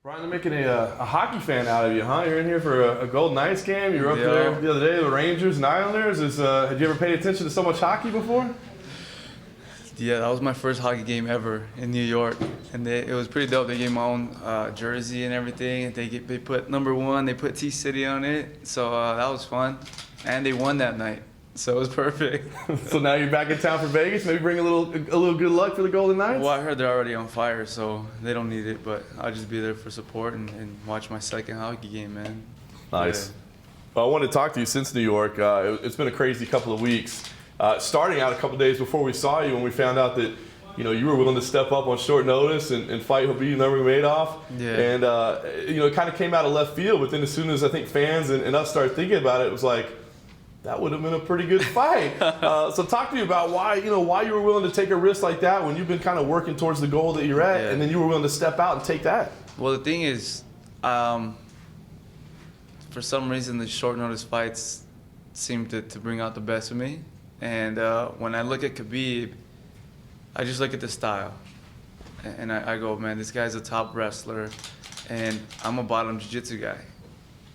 Brian, they're making a hockey fan out of you, huh? You're in here for a Golden Knights game. You were up there the other day, the Rangers and Islanders. Had you ever paid attention to so much hockey before? Yeah, that was my first hockey game ever in New York, and it was pretty dope. They gave my own jersey and everything. They put number 1, they put T-City on it, so that was fun. And they won that night, so it was perfect. So now you're back in town for Vegas. Maybe bring a little good luck for the Golden Knights. Well, I heard they're already on fire, so they don't need it. But I'll just be there for support and watch my second hockey game, man. Nice. Yeah. Well, I wanted to talk to you since New York. It's been a crazy couple of weeks. Starting out a couple of days before we saw you, when we found out that you were willing to step up on short notice and fight Khabib Nurmagomedov. Yeah. And it kind of came out of left field. But then as soon as I think fans and us started thinking about it, it was like, that would have been a pretty good fight. So talk to me about why you were willing to take a risk like that when you've been kind of working towards the goal that you're at, and then you were willing to step out and take that. Well, the thing is, for some reason, the short notice fights seem to bring out the best of me. And when I look at Khabib, I just look at the style. And I go, man, this guy's a top wrestler, and I'm a bottom jiu-jitsu guy.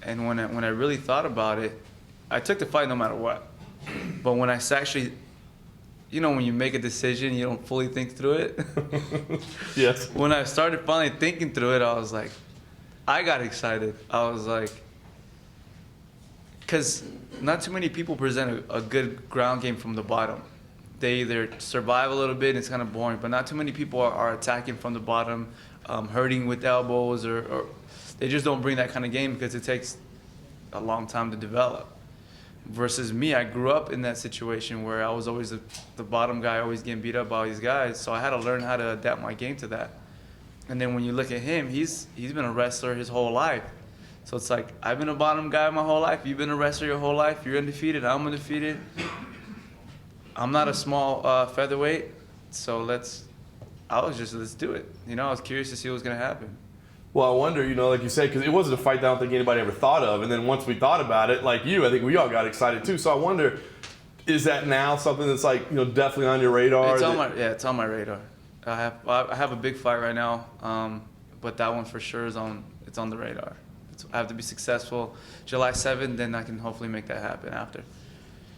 And when I really thought about it, I took the fight no matter what. But when I actually, when you make a decision, you don't fully think through it. Yes. When I started finally thinking through it, I was like, I got excited. I was like, because not too many people present a good ground game from the bottom. They either survive a little bit and it's kind of boring, but not too many people are attacking from the bottom, hurting with elbows, or they just don't bring that kind of game because it takes a long time to develop. Versus me, I grew up in that situation where I was always the bottom guy, always getting beat up by all these guys, so I had to learn how to adapt my game to that. And then when you look at him, he's been a wrestler his whole life. So it's like, I've been a bottom guy my whole life, you've been a wrestler your whole life, you're undefeated, I'm undefeated. I'm not a small featherweight, so let's do it. I was curious to see what was gonna happen. Well, I wonder, like you said, because it wasn't a fight that I don't think anybody ever thought of. And then once we thought about it, like you, I think we all got excited too. So I wonder, is that now something that's like, definitely on your radar? It's on my radar. I have a big fight right now, but that one for sure it's on the radar. I have to be successful July 7th, then I can hopefully make that happen after.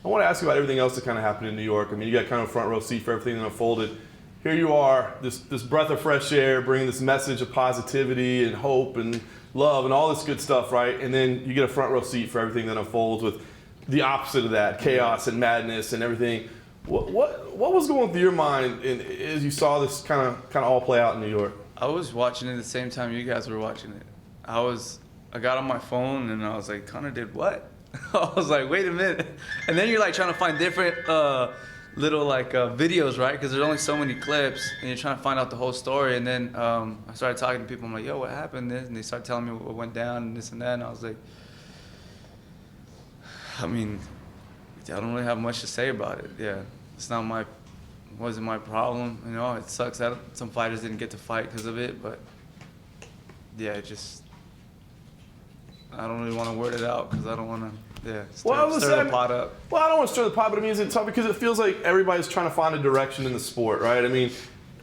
I want to ask you about everything else that kind of happened in New York. I mean, you got kind of a front row seat for everything that unfolded. Here you are, this breath of fresh air, bringing this message of positivity and hope and love and all this good stuff, right? And then you get a front row seat for everything that unfolds with the opposite of that, chaos and madness and everything. What was going through your mind as you saw this kind of all play out in New York? I was watching it at the same time you guys were watching it. I got on my phone and I was like, Connor did what? I was like, wait a minute. And then you're like trying to find different little videos, right? Because there's only so many clips, and you're trying to find out the whole story. And then I started talking to people. I'm like, yo, what happened? And they started telling me what went down and this and that. And I was like, I mean, I don't really have much to say about it. Yeah, wasn't my problem. It sucks that some fighters didn't get to fight because of it. But yeah, I don't really want to word it out because I don't want to. Yeah, stir the pot up. Well, I don't want to stir the pot, but I mean, it's tough because it feels like everybody's trying to find a direction in the sport, right? I mean,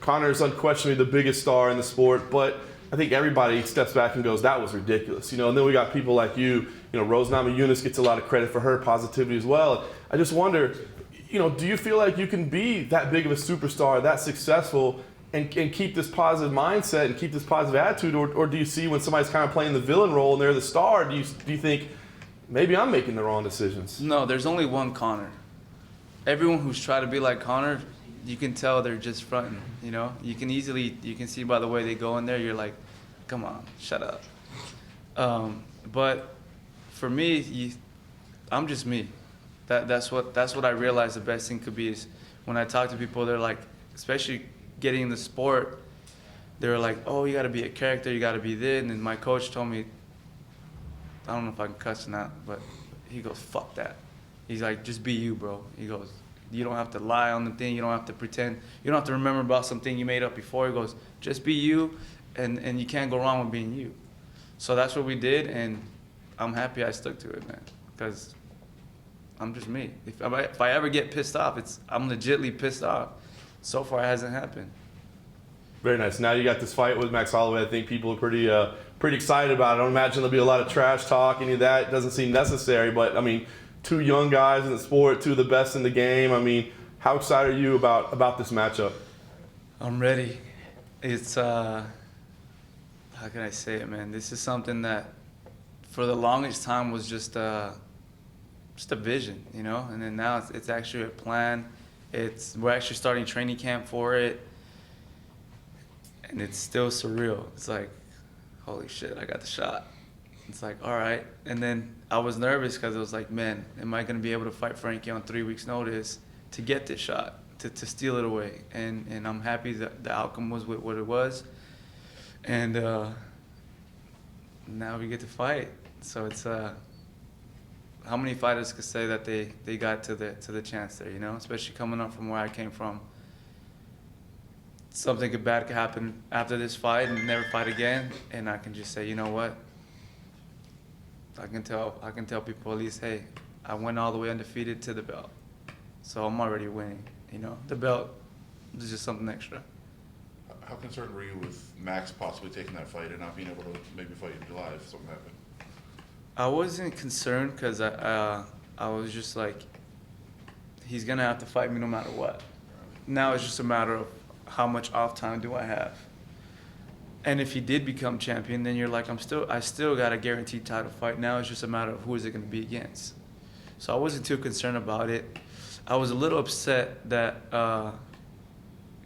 Connor's unquestionably the biggest star in the sport, but I think everybody steps back and goes, that was ridiculous, And then we got people like you, Rose Namajunas gets a lot of credit for her positivity as well. I just wonder, do you feel like you can be that big of a superstar, that successful, and keep this positive mindset and keep this positive attitude, or do you see when somebody's kind of playing the villain role and they're the star, do you think, maybe I'm making the wrong decisions? No, there's only one Connor. Everyone who's tried to be like Connor, you can tell they're just fronting, You can see by the way they go in there, you're like, come on, shut up. But for me, I'm just me. That's what I realized the best thing could be is when I talk to people, they're like, especially getting in the sport, they were like, oh, you got to be a character, you got to be this. And my coach told me, I don't know if I can cuss or not, but he goes, fuck that. He's like, just be you, bro. He goes, you don't have to lie on the thing. You don't have to pretend. You don't have to remember about something you made up before. He goes, just be you, and you can't go wrong with being you. So that's what we did, and I'm happy I stuck to it, man, because I'm just me. If I ever get pissed off, I'm legitly pissed off. So far, it hasn't happened. Very nice. Now you got this fight with Max Holloway. I think people are pretty excited about it. I don't imagine there'll be a lot of trash talk. Any of that doesn't seem necessary. But I mean, two young guys in the sport, two of the best in the game. I mean, how excited are you about this matchup? I'm ready. It's how can I say it, man? This is something that for the longest time was just a vision, you know. And then now it's actually a plan. We're actually starting training camp for it, and it's still surreal. It's like, holy shit, I got the shot. It's like, all right. And then I was nervous because it was like, man, am I going to be able to fight Frankie on 3 weeks' notice to get this shot, to steal it away? And I'm happy that the outcome was what it was. And now we get to fight. So it's how many fighters could say that they got to the chance there, you know? Especially coming up from where I came from. Something bad could happen after this fight and never fight again, and I can just say, you know what? I can tell people at least, hey, I went all the way undefeated to the belt, so I'm already winning. You know, the belt is just something extra. How concerned were you with Max possibly taking that fight and not being able to maybe fight in July if something happened? I wasn't concerned because I was just like, he's gonna have to fight me no matter what. Now it's just a matter of how much off time do I have. And if he did become champion, then you're like, I still got a guaranteed title fight. Now it's just a matter of who is it going to be against. So I wasn't too concerned about it. I was a little upset that,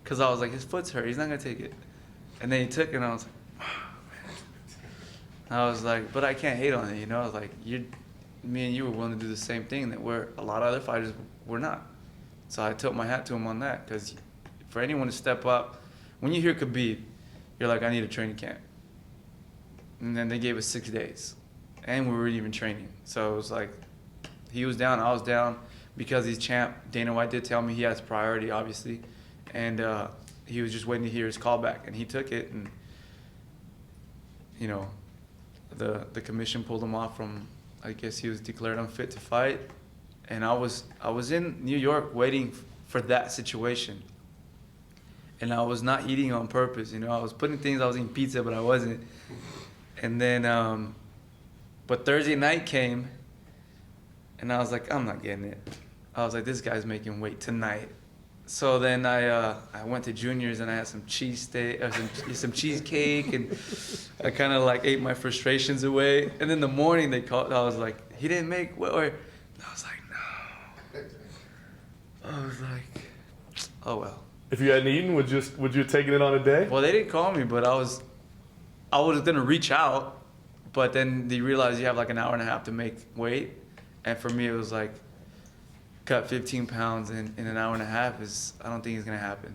because I was like, his foot's hurt. He's not going to take it. And then he took it, and I was like, oh, man. I was like, but I can't hate on it, you know? I was like, me and you were willing to do the same thing that a lot of other fighters were not. So I tilt my hat to him on that, because for anyone to step up, when you hear Khabib, you're like, I need a training camp. And then they gave us 6 days. And we weren't even training. So it was like, he was down, I was down. Because he's champ, Dana White did tell me he has priority, obviously. And he was just waiting to hear his call back. And he took it, and, you know, the commission pulled him off from, I guess he was declared unfit to fight. And I was in New York waiting for that situation. And I was not eating on purpose, you know. I was eating pizza, but I wasn't. And then, but Thursday night came, and I was like, I'm not getting it. I was like, this guy's making weight tonight. So then I went to Junior's, and I had some some cheesecake, and I kind of like ate my frustrations away. And then the morning they called, I was like, he didn't make weight. I was like, no. I was like, oh well. If you hadn't eaten, would you have taken it on a day? Well, they didn't call me, but I was gonna reach out, but then they realized you have like an hour and a half to make weight, and for me it was like, cut 15 pounds in an hour and a half I don't think it's gonna happen.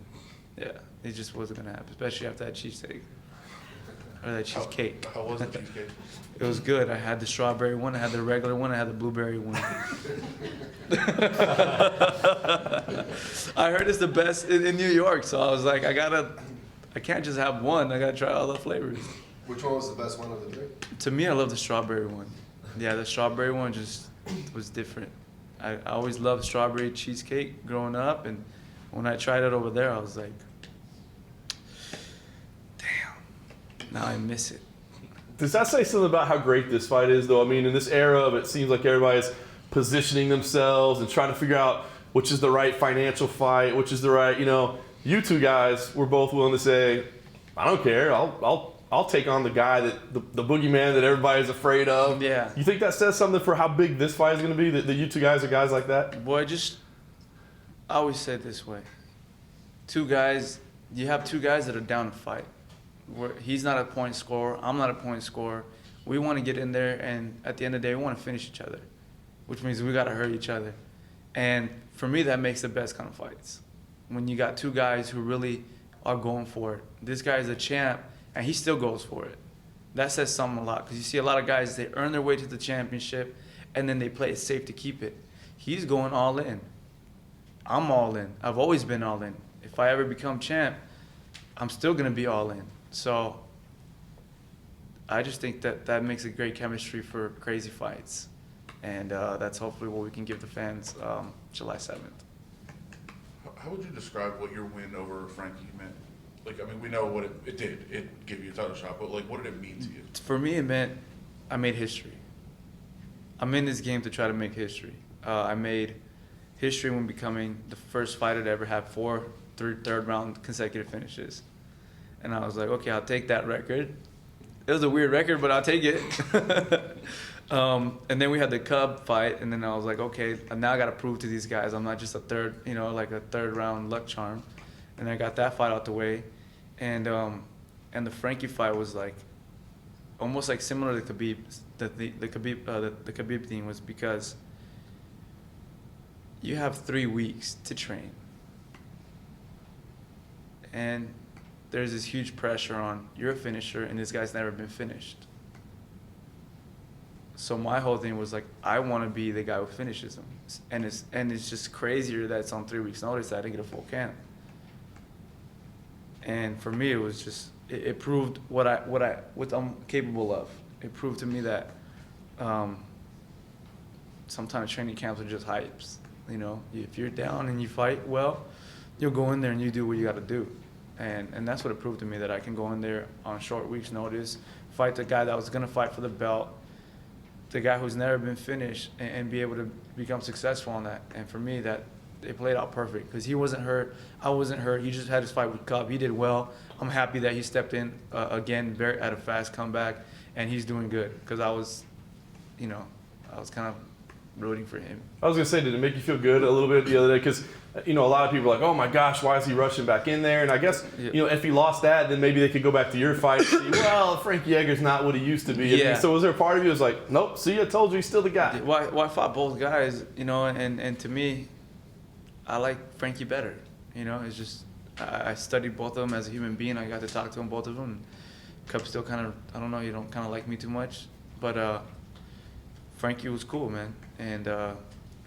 Yeah, it just wasn't gonna happen, especially after that cheesesteak. Or that cheesecake. How was the cheesecake? It was good. I had the strawberry one, I had the regular one, I had the blueberry one. I heard it's the best in New York, so I was like, I can't just have one. I gotta try all the flavors. Which one was the best one of the three? To me, I love the strawberry one. Yeah, the strawberry one just was different. I always loved strawberry cheesecake growing up, and when I tried it over there, I was like, damn, now I miss it. Does that say something about how great this fight is, though? I mean, in this era of it seems like everybody's positioning themselves and trying to figure out which is the right financial fight, which is the right, you know. You two guys were both willing to say, I don't care, I'll take on the guy that the boogeyman that everybody's afraid of. Yeah. You think that says something for how big this fight is going to be? That you two guys are guys like that? Boy, I always say it this way. You have two guys that are down to fight. He's not a point scorer. I'm not a point scorer. We want to get in there, and at the end of the day, we want to finish each other, which means we got to hurt each other. And for me, that makes the best kind of fights. When you got two guys who really are going for it. This guy is a champ, and he still goes for it. That says something a lot, because you see a lot of guys, they earn their way to the championship, and then they play it safe to keep it. He's going all in. I'm all in. I've always been all in. If I ever become champ, I'm still going to be all in. So I just think that makes a great chemistry for crazy fights. And that's hopefully what we can give the fans July 7th. How would you describe what your win over Frankie meant Like, I mean, we know what it did. It gave you a title shot, but like, what did it mean to you? For me, it meant I made history. I'm in this game to try to make history. I made history when becoming the first fighter to ever have 4 third round consecutive finishes. And I was like, okay, I'll take that record. It was a weird record, but I'll take it. And then we had the Cub fight, and then I was like, okay, now I got to prove to these guys I'm not just a third round luck charm. And I got that fight out the way, and the Frankie fight was like almost like similar to Khabib. The Khabib thing was because you have 3 weeks to train, and there's this huge pressure on you're a finisher, and this guy's never been finished. So my whole thing was like, I want to be the guy who finishes him, and it's just crazier that it's on 3 weeks' notice that I didn't get a full camp. And for me, it was just it proved what I'm capable of. It proved to me that sometimes training camps are just hypes. You know, if you're down and you fight well, you'll go in there and you do what you got to do. And that's what it proved to me, that I can go in there on short weeks' notice, fight the guy that was going to fight for the belt, the guy who's never been finished, and be able to become successful on that. And for me, that it played out perfect because he wasn't hurt, I wasn't hurt. He just had his fight with Cub. He did well. I'm happy that he stepped in again at a fast comeback, and he's doing good because I was kind of rooting for him. I was going to say, did it make you feel good a little bit the other day? Because, a lot of people are like, oh my gosh, why is he rushing back in there? And I guess, if he lost that, then maybe they could go back to your fight and see, well, Frankie Edgar's not what he used to be. Yeah. So was there a part of you that was like, nope, see, I told you, he's still the guy? Well, I fought both guys, and to me, I like Frankie better. It's just, I studied both of them as a human being. I got to talk to them, both of them. Cub still kind of, I don't know, you don't kind of like me too much. But Frankie was cool, man. And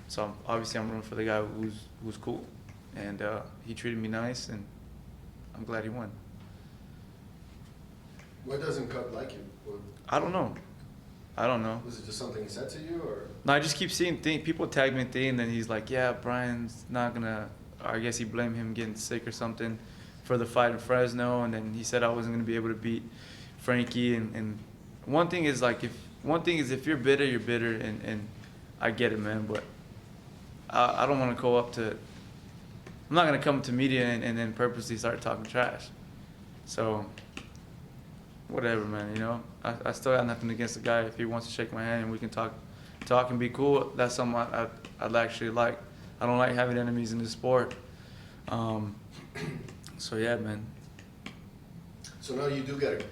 so obviously I'm rooting for the guy who's cool. And he treated me nice, and I'm glad he won. Why doesn't Cub like you? I don't know. Was it just something he said to you, or? No, I just keep seeing people tag me in things, and then he's like, yeah, Brian's not going to, I guess he blamed him getting sick or something for the fight in Fresno, and then he said I wasn't going to be able to beat Frankie. And one thing is if you're bitter, you're bitter, and I get it, man, but I don't want to go up to, I'm not going to come to media and then purposely start talking trash. So, whatever, man, I still got nothing against the guy. If he wants to shake my hand and we can talk and be cool, that's something I'd actually like. I don't like having enemies in this sport. So, yeah, man. So now you do get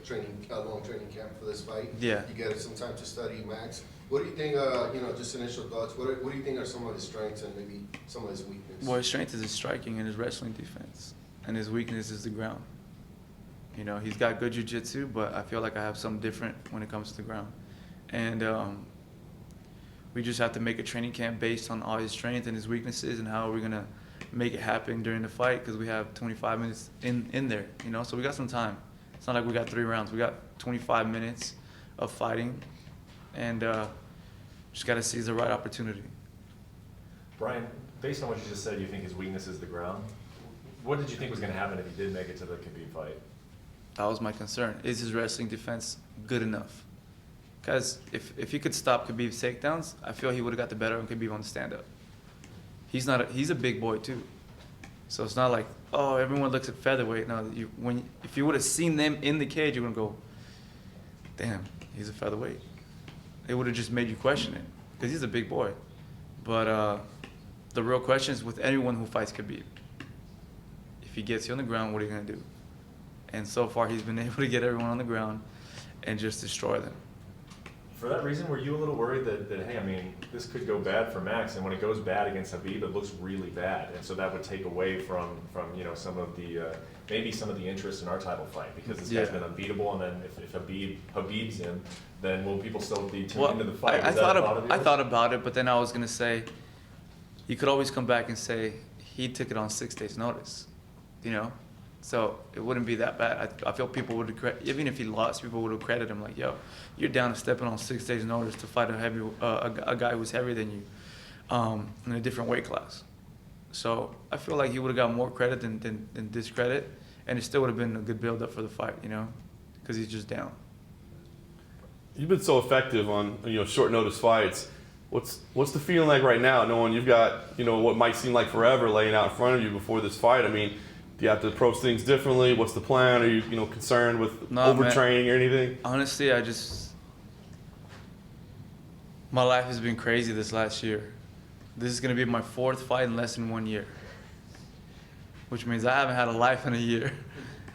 a long training camp for this fight. Yeah. You get some time to study Max. What do you think, just initial thoughts, what do you think are some of his strengths and maybe some of his weaknesses? Well, his strength is his striking and his wrestling defense. And his weakness is the ground. He's got good jiu-jitsu, but I feel like I have something different when it comes to the ground. And we just have to make a training camp based on all his strengths and his weaknesses and how we're going to make it happen during the fight, because we have 25 minutes in there, so we got some time. It's not like we got 3 rounds. We got 25 minutes of fighting, and just got to seize the right opportunity. Brian, based on what you just said, you think his weakness is the ground. What did you think was going to happen if he did make it to the Khabib fight? That was my concern. Is his wrestling defense good enough? Because if he could stop Khabib's takedowns, I feel he would have got the better of Khabib on the stand-up. He's a big boy too. So it's not like, oh, everyone looks at featherweight. No, if you would have seen them in the cage, you would go, damn, he's a featherweight. It would have just made you question it, because he's a big boy. But the real question is with anyone who fights Khabib. If he gets you on the ground, what are you going to do? And so far, he's been able to get everyone on the ground and just destroy them. For that reason, were you a little worried that hey, I mean, this could go bad for Max, and when it goes bad against Khabib, it looks really bad, and so that would take away from some of the maybe some of the interest in our title fight, because this guy's been unbeatable, and then if Habib's him, then will people still be tuned into the fight? I thought about it, but then I was gonna say, you could always come back and say he took it on 6 days' notice, So it wouldn't be that bad. I feel people would, even if he lost, people would have credited him like, yo, you're down to stepping on 6 days' notice to fight a guy who's heavier than you in a different weight class. So I feel like he would have got more credit than discredit. and it still would have been a good build-up for the fight, you know, because he's just down. You've been so effective on short notice fights. What's the feeling like right now, knowing you've got what might seem like forever laying out in front of you before this fight? I mean, do you have to approach things differently? What's the plan? Are you concerned with overtraining or anything? Honestly, my life has been crazy this last year. This is gonna be my 4th fight in less than 1 year, which means I haven't had a life in a year.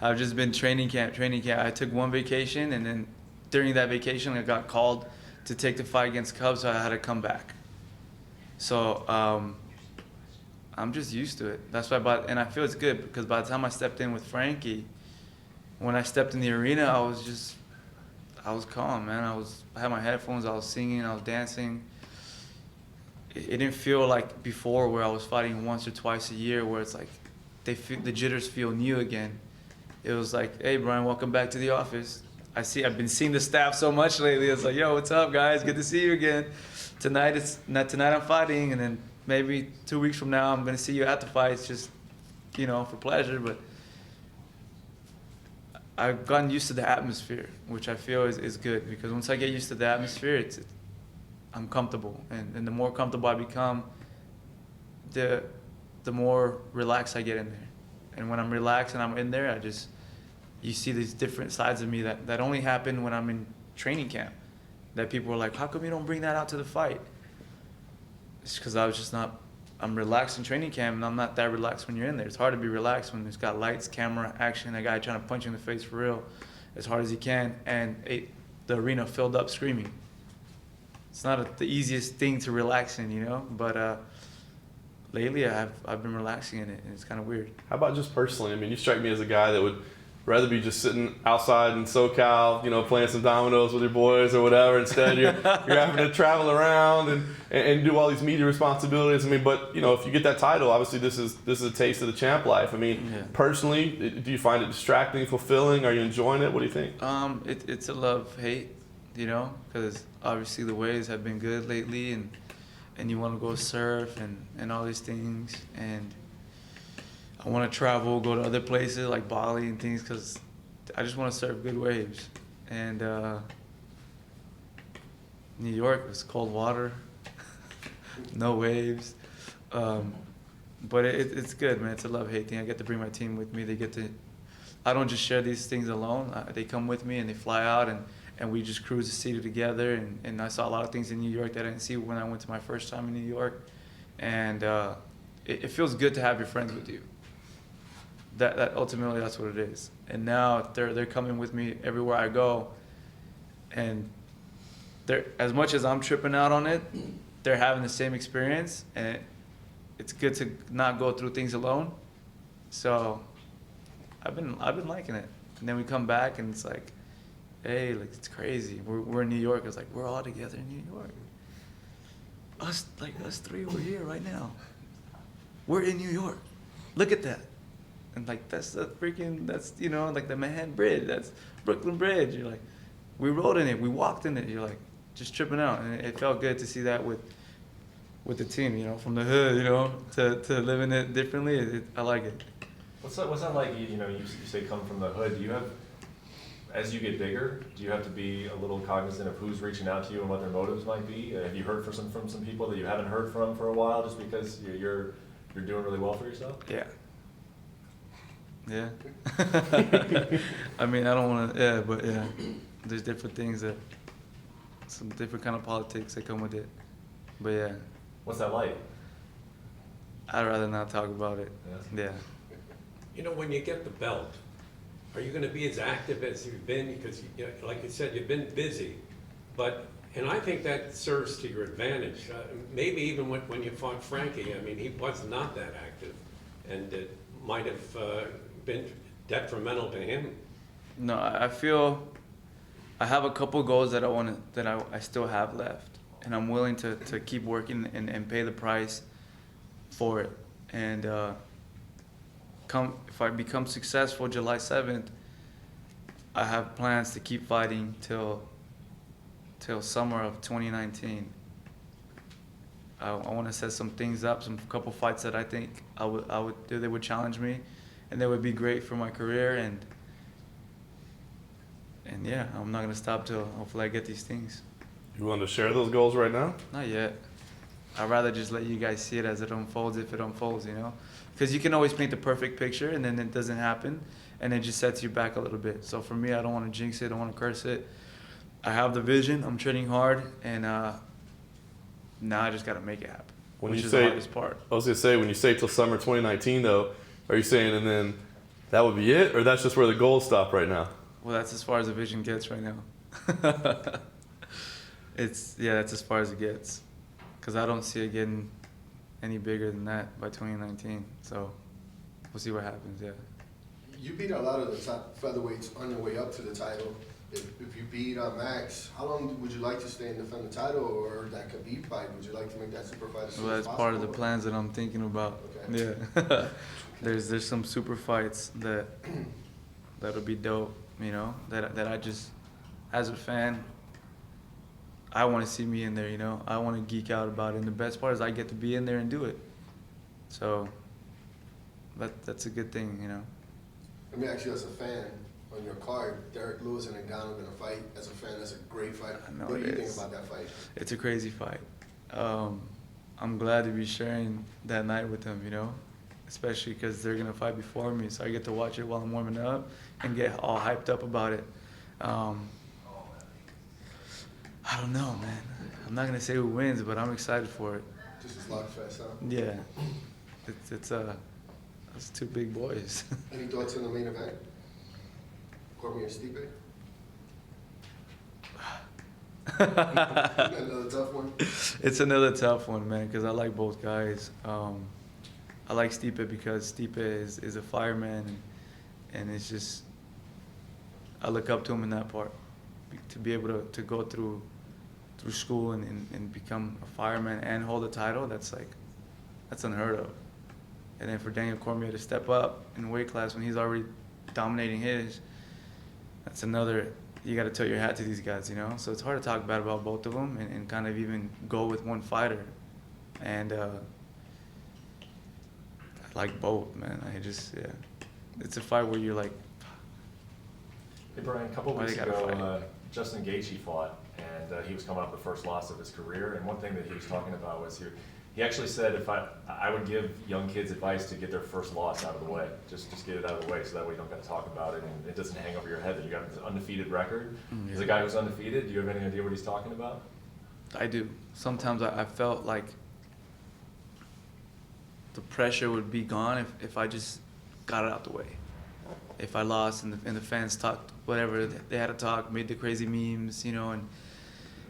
I've just been training camp. I took 1 vacation, and then during that vacation, I got called to take the fight against Cubs, so I had to come back. So I'm just used to it. That's why, and I feel it's good because by the time I stepped in with Frankie, when I stepped in the arena, I was calm, man. I had my headphones, I was singing, I was dancing. It didn't feel like before where I was fighting once or twice a year where it's like the jitters feel new again. It was like, hey, Brian, welcome back to the office. I've been seeing the staff so much lately. It's like, yo, what's up, guys? Good to see you again. Tonight I'm fighting, and then maybe 2 weeks from now I'm gonna see you at the fight. It's just, for pleasure. But I've gotten used to the atmosphere, which I feel is good because once I get used to the atmosphere, I'm comfortable, and the more comfortable I become, the more relaxed I get in there. And when I'm relaxed and I'm in there, you see these different sides of me that only happen when I'm in training camp. That people are like, how come you don't bring that out to the fight? It's because I'm relaxed in training camp, and I'm not that relaxed when you're in there. It's hard to be relaxed when it's got lights, camera, action, a guy trying to punch you in the face for real as hard as he can, and the arena filled up screaming. It's not the easiest thing to relax in, but lately I've been relaxing in it, and it's kind of weird. How about just personally? I mean, you strike me as a guy that would rather be just sitting outside in SoCal, playing some dominoes with your boys or whatever. Instead, you're having to travel around and do all these media responsibilities. I mean, but if you get that title, obviously this is a taste of the champ life. I mean, Personally, do you find it distracting, fulfilling? Are you enjoying it? What do you think? It's a love-hate, because obviously the waves have been good lately, and you want to go surf and all these things, and I want to travel, go to other places like Bali and things because I just want to surf good waves. And New York was cold water, no waves. But it's good, man. It's a love-hate thing. I get to bring my team with me. I don't just share these things alone. They come with me and they fly out and we just cruise the city together. And I saw a lot of things in New York that I didn't see when I went to my first time in New York. And it feels good to have your friends with you. That ultimately that's what it is. And now they're coming with me everywhere I go, and they're, as much as I'm tripping out on it, they're having the same experience, and it's good to not go through things alone. So I've been liking it. And then we come back and it's like, hey, like it's crazy. We're in New York. It's like we're all together in New York. Us three, we're here right now. We're in New York. Look at that. And like that's like the Manhattan Bridge, that's Brooklyn Bridge. You're like, we rode in it, we walked in it. You're like, just tripping out, and it felt good to see that with the team, from the hood, to living it differently. I like it. What's that like? You say come from the hood. Do you have, as you get bigger, do you have to be a little cognizant of who's reaching out to you and what their motives might be? Have you heard from some people that you haven't heard from for a while, just because you're doing really well for yourself? Yeah. Yeah. I mean, I don't want to, but yeah. There's different things some different kind of politics that come with it. But yeah. What's that like? I'd rather not talk about it. Yeah. When you get the belt, are you going to be as active as you've been? Because, like you said, you've been busy. And I think that serves to your advantage. Maybe even when you fought Frankie, I mean, he was not that active. And it might have been detrimental to him. No, I feel I have a couple goals that I still have left, and I'm willing to keep working and pay the price for it. And if I become successful July 7th, I have plans to keep fighting till summer of 2019. I want to set some things up, some couple fights that I think they would challenge me, and that would be great for my career. And yeah, I'm not gonna stop till hopefully I get these things. You willing to share those goals right now? Not yet. I'd rather just let you guys see it as it unfolds, if it unfolds, you know? Because you can always paint the perfect picture, and then it doesn't happen, and it just sets you back a little bit. So for me, I don't want to jinx it, I don't want to curse it. I have the vision, I'm training hard, and now I just got to make it happen, which is the hardest part. I was going to say, when you say till summer 2019, though, are you saying and then that would be it? Or that's just where the goals stop right now? Well, that's as far as the vision gets right now. That's as far as it gets. Because I don't see it getting any bigger than that by 2019. So we'll see what happens, yeah. You beat a lot of the top featherweights on your way up to the title. If you beat Max, how long would you like to stay and defend the title, or that Khabib fight? Would you like to make that super fight as soon Well, as that's part of the possible? plans that I'm thinking about. Okay. Yeah. There's some super fights that'll be dope, you know, that I just, as a fan, I want to see me in there, you know. I want to geek out about it. And the best part is I get to be in there and do it. So that's a good thing, you know. Let me ask you, as a fan, on your card, Derek Lewis and Ngannou going to fight. As a fan, that's a great fight. I know What do it you think is. about that fight? It's a crazy fight. I'm glad to be sharing that night with them, you know, especially because they're going to fight before me. So I get to watch it while I'm warming up and get all hyped up about it. I don't know, man. I'm not going to say who wins, but I'm excited for it. Just a slugfest, huh? Yeah. It's two big boys. Any thoughts on the main event? Cormier and Stipe? Another tough one? It's another tough one, man, because I like both guys. I like Stipe because Stipe is a fireman, and it's just, I look up to him in that part. To be able to go through school and become a fireman and hold a title, that's unheard of. And then for Daniel Cormier to step up in weight class when he's already dominating his, that's another, you got to tilt your hat to these guys, you know? So it's hard to talk bad about both of them and kind of even go with one fighter. And I like both, man. It's a fight where you're like, Hey Brian, a couple Why weeks they gotta ago, fight? Justin Gaethje fought, and he was coming off the first loss of his career. And one thing that he was talking about was he actually said, if I would give young kids advice to get their first loss out of the way, just get it out of the way, so that way you don't got to talk about it and it doesn't hang over your head that you got this undefeated record. Yeah. As a guy who's undefeated, do you have any idea what he's talking about? I do. Sometimes I felt like the pressure would be gone if I just got it out the way. If I lost and the fans talked whatever they had to talk, made the crazy memes, you know,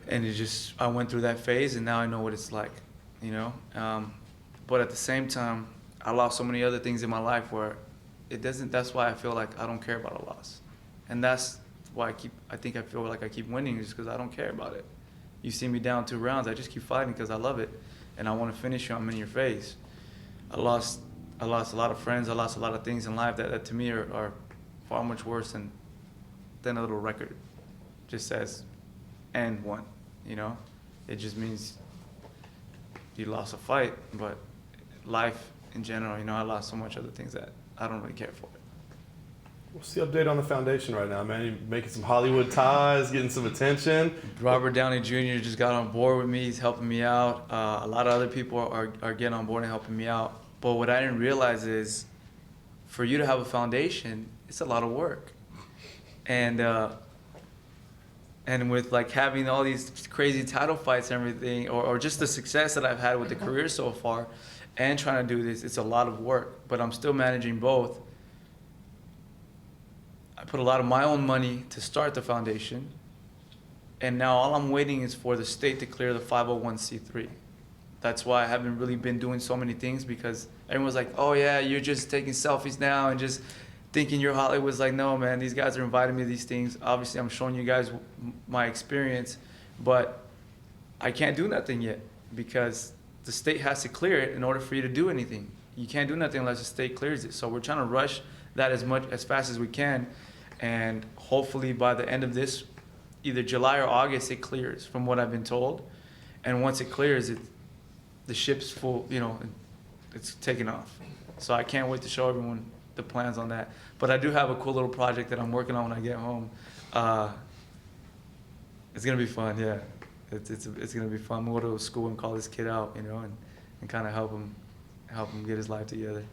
and it just, I went through that phase and now I know what it's like, you know. But at the same time, I lost so many other things in my life where that's why I feel like I don't care about a loss. And that's why I feel like I keep winning, just because I don't care about it. You see me down 2 rounds, I just keep fighting because I love it. And I want to finish you, I'm in your face. I lost a lot of friends, I lost a lot of things in life that to me are far much worse than a little record. Just says, and won, you know? It just means you lost a fight, but life in general, you know, I lost so much other things that I don't really care for it. What's the update on the foundation right now, man? You making some Hollywood ties, getting some attention? Robert Downey Jr. just got on board with me. He's helping me out. A lot of other people are getting on board and helping me out. But what I didn't realize is, for you to have a foundation, it's a lot of work. And with like having all these crazy title fights and everything, or just the success that I've had with the career so far, and trying to do this, it's a lot of work. But I'm still managing both. I put a lot of my own money to start the foundation, and now all I'm waiting is for the state to clear the 501c3. That's why I haven't really been doing so many things, because everyone's like, oh yeah, you're just taking selfies now and just thinking you're Hollywood's. Like, no, man, these guys are inviting me to these things. Obviously, I'm showing you guys my experience, but I can't do nothing yet because the state has to clear it in order for you to do anything. You can't do nothing unless the state clears it. So we're trying to rush that as fast as we can, and hopefully by the end of this, either July or August, it clears, from what I've been told. And once it clears, the ship's full, you know, it's taking off. So I can't wait to show everyone the plans on that. But I do have a cool little project that I'm working on when I get home. It's gonna be fun, yeah. It's gonna be fun. I'm gonna go to school and call this kid out, and kind of help him get his life together.